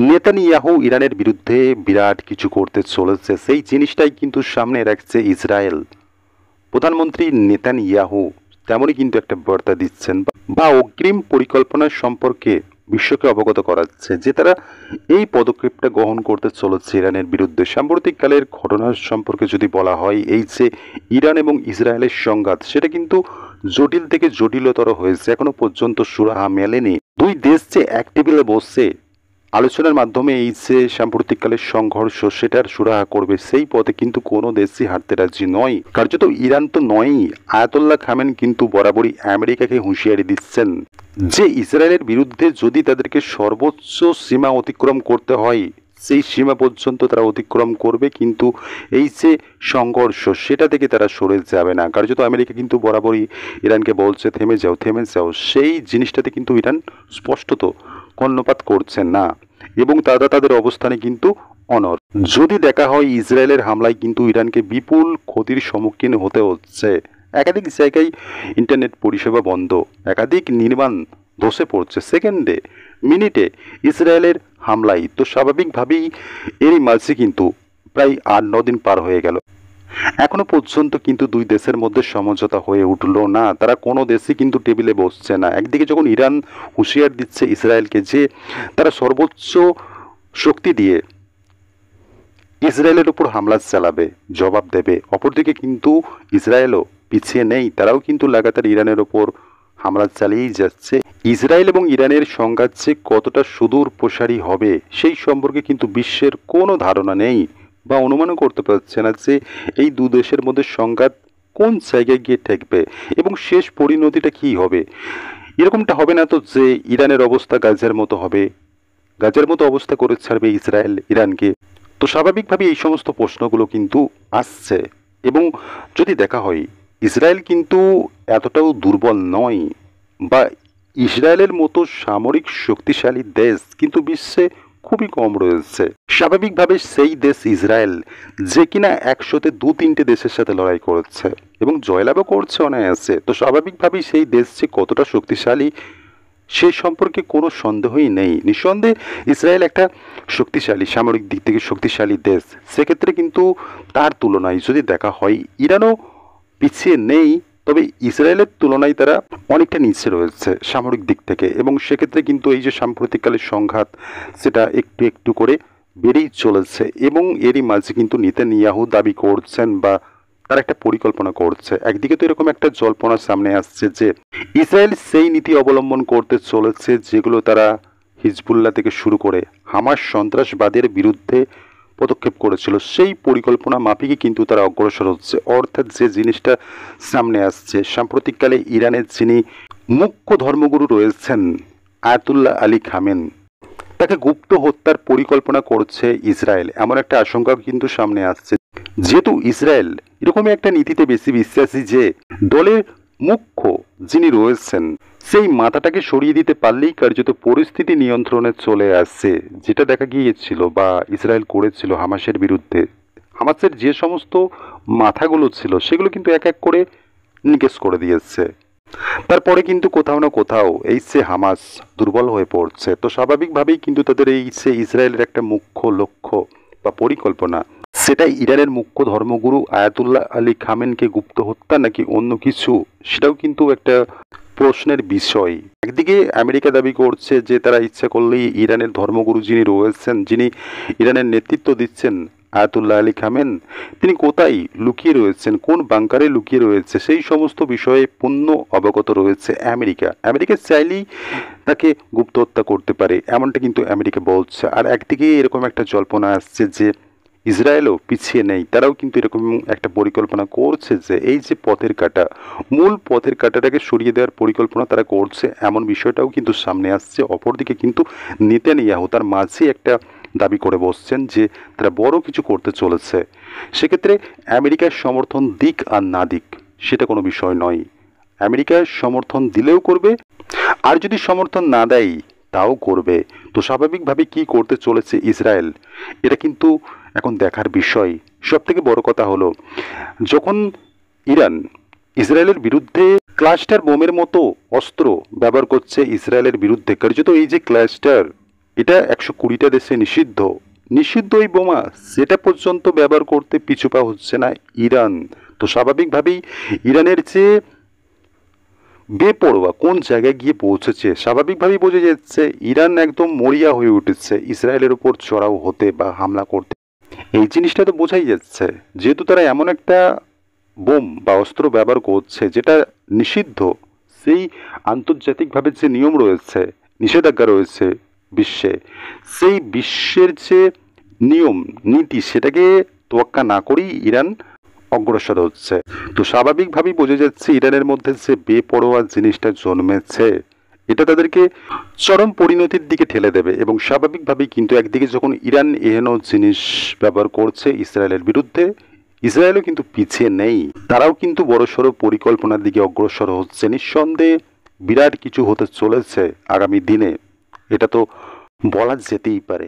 Netanyahu ইরানের বিরুদ্ধে বিরাট কিছু করতে চলেছে, সেই জিনিসটাই কিন্তু সামনে রাখছে ইসরায়েল। প্রধানমন্ত্রী নেতানিয়াহু তেমনই কিন্তু একটা বার্তা দিচ্ছেন বা অগ্রিম পরিকল্পনা সম্পর্কে বিশ্বকে অবগত করাচ্ছে যে তারা এই পদক্ষেপটা গ্রহণ করতে চলেছে ইরানের বিরুদ্ধে। সাম্প্রতিককালের ঘটনার সম্পর্কে যদি বলা হয়, এই যে ইরান এবং ইসরায়েলের সংঘাত, সেটা কিন্তু জটিল থেকে জটিলতর হয়েছে। এখনো পর্যন্ত সুরাহা মেলেনি। দুই দেশ যে এক টেবিলে বসে আলোচনার মাধ্যমে এই যে সাম্প্রতিককালের সংঘর্ষ সেটার সুরাহা করবে, সেই পথে কিন্তু কোনো দেশই হাঁটতে রাজি নয়। কার্যত ইরান তো নয়ই, আয়াতুল্লাহ খামেন কিন্তু বরাবরই আমেরিকাকে হুঁশিয়ারি দিচ্ছেন যে ইসরায়েলের বিরুদ্ধে যদি তাদেরকে সর্বোচ্চ সীমা অতিক্রম করতে হয়, সেই সীমা পর্যন্ত তারা অতিক্রম করবে, কিন্তু এই যে সংঘর্ষ সেটা থেকে তারা সরে যাবে না। কার্যত আমেরিকা কিন্তু বরাবরই ইরানকে বলছে থেমে যাও থেমে যাও, সেই জিনিসটাতে কিন্তু ইরান স্পষ্টত কর্ণপাত করছে না এবং তারা তাদের অবস্থানে কিন্তু অনড়। যদি দেখা হয় ইসরায়েলের হামলায় কিন্তু ইরানকে বিপুল ক্ষতির সম্মুখীন হতে হচ্ছে। একাধিক জায়গায় ইন্টারনেট পরিষেবা বন্ধ, একাধিক নির্মাণ ধসে পড়ছে সেকেন্ডে মিনিটে ইসরায়েলের হামলায়। তো স্বাভাবিকভাবেই এরই মাঝে কিন্তু প্রায় 8-9 দিন পার হয়ে গেল, এখনো পর্যন্ত কিন্তু দুই দেশের মধ্যে সমঝোতা হয়ে উঠলো না। তারা কোনো দেশই কিন্তু টেবিলে বসছে না। একদিকে যখন ইরান হুঁশিয়ার দিচ্ছে ইসরায়েলকে যে তারা সর্বোচ্চ শক্তি দিয়ে ইসরায়েলের উপর হামলা চালাবে, জবাব দেবে, অপরদিকে কিন্তু ইসরায়েলও পিছিয়ে নেই, তারাও কিন্তু লাগাতার ইরানের ওপর হামলা চালিয়েই যাচ্ছে। ইসরায়েল এবং ইরানের সংঘাত যে কতটা সুদূর প্রসারী হবে সেই সম্পর্কে কিন্তু বিশ্বের কোনো ধারণা নেই বা অনুমানও করতে পারছে না যে এই দু দেশের মধ্যে সংঘাত কোন জায়গায় গিয়ে ঠেকবে এবং শেষ পরিণতিটা কী হবে। এরকমটা হবে না তো যে ইরানের অবস্থা গাজার মতো হবে, গাজার মতো অবস্থা করে ছাড়বে ইসরায়েল ইরানকে। তো স্বাভাবিকভাবে এই সমস্ত প্রশ্নগুলো কিন্তু আসছে। এবং যদি দেখা হয় ইসরায়েল কিন্তু এতটাও দুর্বল নয়, বা ইসরায়েলের মতো সামরিক শক্তিশালী দেশ কিন্তু বিশ্বে খুবই কম রয়েছে। স্বাভাবিকভাবে সেই দেশ ইসরায়েল, যে কিনা 100-তে 2-3টে দেশের সাথে লড়াই করেছে এবং জয়লাভও করছে অনায়াসে, তো স্বাভাবিকভাবেই সেই দেশ যে কতটা শক্তিশালী সে সম্পর্কে কোনো সন্দেহই নেই। নিঃসন্দেহে ইসরায়েল একটা শক্তিশালী, সামরিক দিক থেকে শক্তিশালী দেশ। সেক্ষেত্রে কিন্তু তার তুলনায় যদি দেখা হয় ইরানও পিছিয়ে নেই, তবে ইসরায়েলের তুলনায় তারা অনেকটা নিচে রয়েছে সামরিক দিক থেকে। এবং সেক্ষেত্রে কিন্তু এই যে সাম্প্রতিককালের সংঘাত সেটা একটু একটু করে বেড়েই চলেছে। এবং এরই মাঝে কিন্তু নেতানিয়াহু দাবি করছেন বা তারা একটা পরিকল্পনা করছে। একদিকে তো এরকম একটা জল্পনা সামনে আসছে যে ইসরায়েল সেই নীতি অবলম্বন করতে চলেছে যেগুলো তারা হিজবুল্লাহ থেকে শুরু করে হামাস সন্ত্রাসবাদের বিরুদ্ধে পদক্ষেপ করেছিল, সেই পরিকল্পনা মাফিকই কিন্তু তারা অগ্রসর হচ্ছে। অর্থাৎ যে জিনিসটা সামনে আসছে, সাম্প্রতিককালে ইরানের যিনি মুখ্য ধর্মগুরু রয়েছেন আয়াতুল্লাহ আলী খামেন, তাকে গুপ্ত হত্যার পরিকল্পনা করছে ইসরায়েল, এমন একটা আশঙ্কা কিন্তু সামনে আসছে। যেহেতু ইসরায়েল এরকমই একটা নীতিতে বেশি বিশ্বাসী যে দলের মুখ্য যিনি রয়েছেন সেই মাথাটাকে সরিয়ে দিতে পারলেই কার্যত পরিস্থিতি নিয়ন্ত্রণে চলে আসছে। যেটা দেখা গিয়েছিল বা ইসরায়েল করেছিল হামাসের বিরুদ্ধে, হামাসের যে সমস্ত মাথাগুলো ছিল সেগুলো কিন্তু এক এক করে নিকেশ করে দিয়েছে। তারপরে কিন্তু কোথাও না কোথাও এই সে হামাস দুর্বল হয়ে পড়ছে। তো স্বাভাবিকভাবেই কিন্তু তাদের এই সে ইসরায়েলের একটা মুখ্য লক্ষ্য বা পরিকল্পনা, সেটাই ইরানের মুখ্য ধর্মগুরু আয়াতুল্লাহ আলী খামেনকে গুপ্ত হত্যা নাকি অন্য কিছু, সেটাও কিন্তু একটা প্রশ্নের বিষয়। একদিকে আমেরিকা দাবি করছে যে তারা ইচ্ছা করলেই ইরানের ধর্মগুরু যিনি রয়েছেন, যিনি ইরানের নেতৃত্ব দিচ্ছেন আয়াতুল্লাহ আলী খামেন, তিনি কোথায় লুকিয়ে রয়েছেন, কোন বাংকারে লুকিয়ে রয়েছে, সেই সমস্ত বিষয়ে পূর্ণ অবগত রয়েছে আমেরিকা। আমেরিকা চাইলেই তাকে গুপ্ত হত্যা করতে পারে, এমনটা কিন্তু আমেরিকা বলছে। আর একদিকে এরকম একটা জল্পনা আসছে যে ইসরায়েলও পিছিয়ে নেই, তারাও কিন্তু এরকম একটা পরিকল্পনা করছে যে এই যে পথের কাঁটা, মূল পথের কাঁটাটাকে সরিয়ে দেওয়ার পরিকল্পনা তারা করছে, এমন বিষয়টাও কিন্তু সামনে আসছে। অপরদিকে কিন্তু নেতানিয়াহু তার মাঝে একটা দাবি করে বসছেন যে তারা বড় কিছু করতে চলেছে। সেক্ষেত্রে আমেরিকার সমর্থন দিক আর না দিক সেটা কোনো বিষয় নয়, আমেরিকার সমর্থন দিলেও করবে, আর যদি সমর্থন না দেয় তাও করবে। তো স্বাভাবিকভাবে কি করতে চলেছে ইসরায়েল, এটা কিন্তু এখন দেখার বিষয়। সবথেকে বড় কথা হলো, যখন ইরান ইসরায়েলের বিরুদ্ধে ক্লাস্টার বোমের মতো অস্ত্র ব্যবহার করছে ইসরায়েলের বিরুদ্ধে, কার্যত এই যে ক্লাস্টার এটা 120টা দেশে নিষিদ্ধ। নিষিদ্ধ এই বোমা সেটা পর্যন্ত ব্যবহার করতে পিছুপা হচ্ছে না ইরান। তো স্বাভাবিকভাবেই ইরানের যে বেপরোয়া কোন জায়গায় গিয়ে পৌঁছেছে, স্বাভাবিকভাবেই বোঝা যাচ্ছে ইরান একদম মরিয়া হয়ে উঠেছে ইসরায়েলের উপর চড়াও হতে বা হামলা করতে। এই জিনিসটা তো বোঝাই যাচ্ছে, যেহেতু তারা এমন একটা বোম বা অস্ত্র ব্যবহার করছে যেটা নিষিদ্ধ, সেই আন্তর্জাতিকভাবে যে নিয়ম রয়েছে, নিষেধাজ্ঞা রয়েছে বিশ্বে, সেই বিশ্বের যে নিয়ম নীতি সেটাকে তোয়াক্কা না করেই ইরান অগ্রসর হচ্ছে। তো স্বাভাবিকভাবেই বোঝা যাচ্ছে ইরানের মধ্যে যে বেপরোয়া জিনিসটা জন্মেছে, এটা তাদেরকে চরম পরিণতির দিকে ঠেলে দেবে। এবং স্বাভাবিকভাবেই কিন্তু একদিকে যখন ইরান এহেন জিনিস ব্যবহার করছে ইসরায়েলের বিরুদ্ধে, ইসরায়েলও কিন্তু পিছিয়ে নেই, তারাও কিন্তু বড়সড় পরিকল্পনার দিকে অগ্রসর হচ্ছে। নিঃসন্দেহে বিরাট কিছু হতে চলেছে আগামী দিনে, এটা তো বলা যেতেই পারে।